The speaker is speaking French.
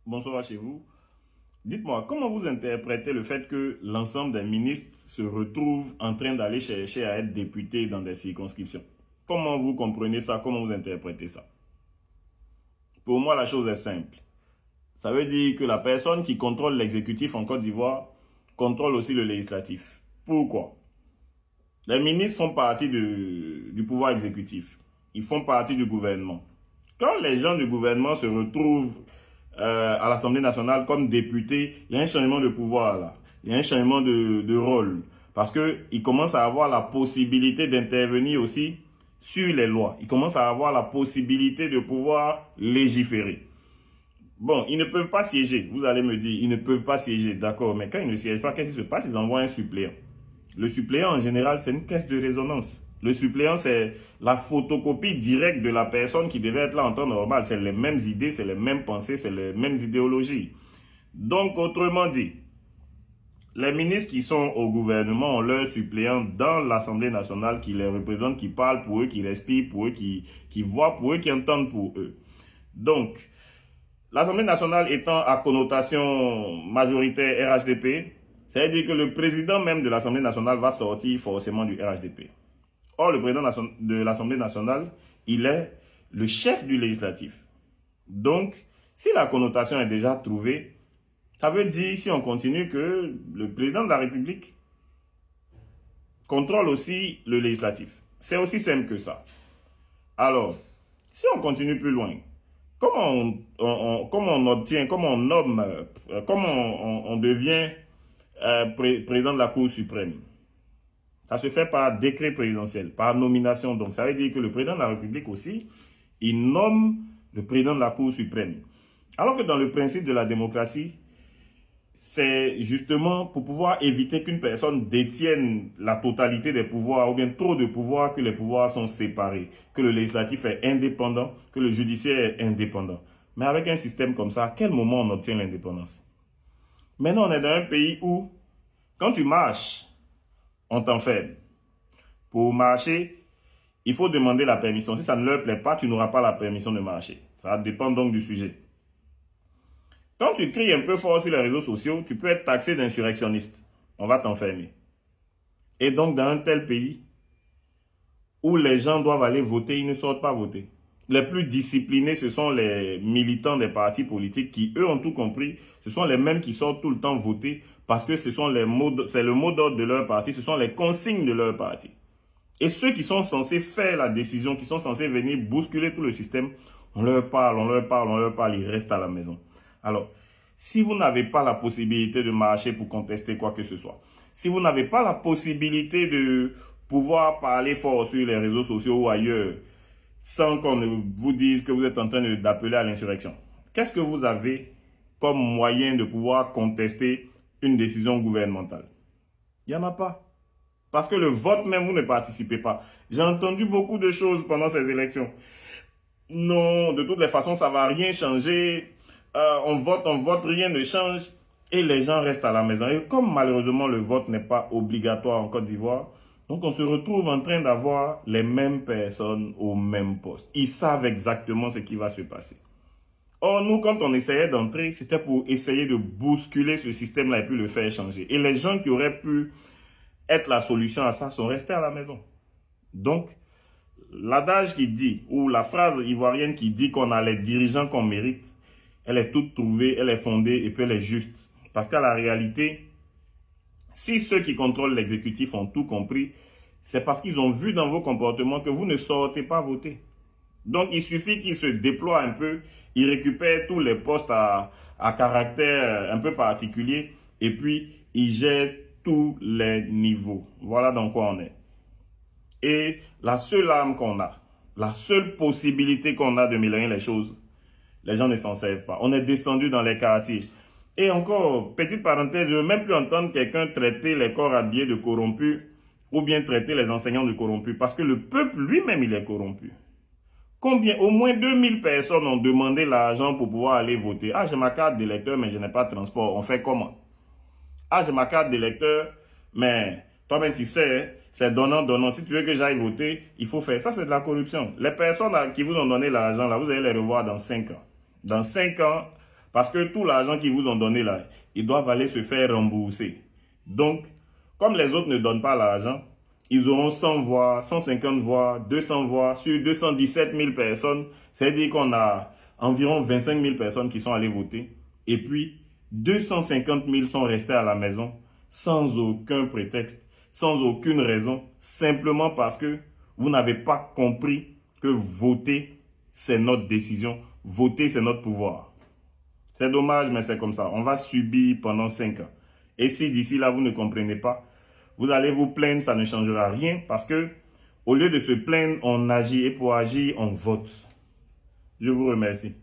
bonsoir chez vous. Dites-moi, comment vous interprétez le fait que l'ensemble des ministres se retrouvent en train d'aller chercher à être députés dans des circonscriptions? Comment vous comprenez ça? Comment vous interprétez ça? Pour moi, la chose est simple. Ça veut dire que la personne qui contrôle l'exécutif en Côte d'Ivoire contrôle aussi le législatif. Pourquoi? Les ministres font partie du pouvoir exécutif. Ils font partie du gouvernement. Quand les gens du gouvernement se retrouvent à l'Assemblée nationale comme députés, il y a un changement de pouvoir là. Il y a un changement de rôle. Parce qu'ils commencent à avoir la possibilité d'intervenir aussi sur les lois. Ils commencent à avoir la possibilité de pouvoir légiférer. Bon, ils ne peuvent pas siéger. Vous allez me dire, ils ne peuvent pas siéger. D'accord, mais quand ils ne siègent pas, qu'est-ce qui se passe? Ils envoient un suppléant. Le suppléant, en général, c'est une caisse de résonance. Le suppléant, c'est la photocopie directe de la personne qui devait être là en temps normal. C'est les mêmes idées, c'est les mêmes pensées, c'est les mêmes idéologies. Donc, autrement dit, les ministres qui sont au gouvernement ont leurs suppléants dans l'Assemblée nationale qui les représentent, qui parlent pour eux, qui respirent pour eux, qui voient pour eux, qui entendent pour eux. Donc, l'Assemblée nationale étant à connotation majoritaire RHDP, ça veut dire que le président même de l'Assemblée nationale va sortir forcément du RHDP. Or, le président de l'Assemblée nationale, il est le chef du législatif. Donc, si la connotation est déjà trouvée, ça veut dire, si on continue, que le président de la République contrôle aussi le législatif. C'est aussi simple que ça. Alors, si on continue plus loin, comment on obtient, comment on nomme, comment on devient président de la Cour suprême? Ça se fait par décret présidentiel, par nomination. Donc, ça veut dire que le président de la République aussi, il nomme le président de la Cour suprême. Alors que dans le principe de la démocratie, c'est justement pour pouvoir éviter qu'une personne détienne la totalité des pouvoirs ou bien trop de pouvoirs, que les pouvoirs sont séparés, que le législatif est indépendant, que le judiciaire est indépendant. Mais avec un système comme ça, à quel moment on obtient l'indépendance? Maintenant, on est dans un pays où, quand tu marches, on t'enferme. Pour marcher, il faut demander la permission. Si ça ne leur plaît pas, tu n'auras pas la permission de marcher. Ça dépend donc du sujet. Quand tu cries un peu fort sur les réseaux sociaux, tu peux être taxé d'insurrectionniste. On va t'enfermer. Et donc, dans un tel pays où les gens doivent aller voter, ils ne sortent pas voter. Les plus disciplinés, ce sont les militants des partis politiques qui, eux, ont tout compris. Ce sont les mêmes qui sortent tout le temps voter parce que c'est le mot d'ordre de leur parti, ce sont les consignes de leur parti. Et ceux qui sont censés faire la décision, qui sont censés venir bousculer tout le système, on leur parle, ils restent à la maison. Alors, si vous n'avez pas la possibilité de marcher pour contester quoi que ce soit, si vous n'avez pas la possibilité de pouvoir parler fort sur les réseaux sociaux ou ailleurs, sans qu'on ne vous dise que vous êtes en train d'appeler à l'insurrection, qu'est-ce que vous avez comme moyen de pouvoir contester une décision gouvernementale? Il n'y en a pas. Parce que le vote même, vous ne participez pas. J'ai entendu beaucoup de choses pendant ces élections. Non, de toutes les façons, ça ne va rien changer. On vote, rien ne change. Et les gens restent à la maison. Et comme malheureusement le vote n'est pas obligatoire en Côte d'Ivoire, donc on se retrouve en train d'avoir les mêmes personnes au même poste. Ils savent exactement ce qui va se passer. Or, nous, quand on essayait d'entrer, c'était pour essayer de bousculer ce système-là et puis le faire changer. Et les gens qui auraient pu être la solution à ça sont restés à la maison. Donc, l'adage qui dit, ou la phrase ivoirienne qui dit qu'on a les dirigeants qu'on mérite, elle est toute trouvée, elle est fondée et puis elle est juste. Parce qu'à la réalité, si ceux qui contrôlent l'exécutif ont tout compris, c'est parce qu'ils ont vu dans vos comportements que vous ne sortez pas voter. Donc, il suffit qu'ils se déploient un peu, ils récupèrent tous les postes à caractère un peu particulier et puis ils gèrent tous les niveaux. Voilà dans quoi on est. Et la seule arme qu'on a, la seule possibilité qu'on a de mélanger les choses, les gens ne s'en servent pas. On est descendu dans les quartiers. Et encore, petite parenthèse, je ne veux même plus entendre quelqu'un traiter les corps habillés de corrompus ou bien traiter les enseignants de corrompus parce que le peuple lui-même, il est corrompu. Combien? Au moins 2000 personnes ont demandé l'argent pour pouvoir aller voter. Ah, j'ai ma carte d'électeur, mais je n'ai pas de transport. On fait comment? Ah, j'ai ma carte d'électeur, mais toi-même, tu sais, c'est donnant. Si tu veux que j'aille voter, il faut faire. Ça, c'est de la corruption. Les personnes qui vous ont donné l'argent, là, vous allez les revoir dans 5 ans. Dans 5 ans, Parce que tout l'argent qu'ils vous ont donné là, ils doivent aller se faire rembourser. Donc, comme les autres ne donnent pas l'argent, ils auront 100 voix, 150 voix, 200 voix sur 217 000 personnes. C'est-à-dire qu'on a environ 25 000 personnes qui sont allées voter. Et puis, 250 000 sont restés à la maison sans aucun prétexte, sans aucune raison, simplement parce que vous n'avez pas compris que voter, c'est notre décision. Voter, c'est notre pouvoir. C'est dommage, mais c'est comme ça. On va subir pendant 5 ans. Et si d'ici là, vous ne comprenez pas, vous allez vous plaindre, ça ne changera rien parce que au lieu de se plaindre, on agit et pour agir, on vote. Je vous remercie.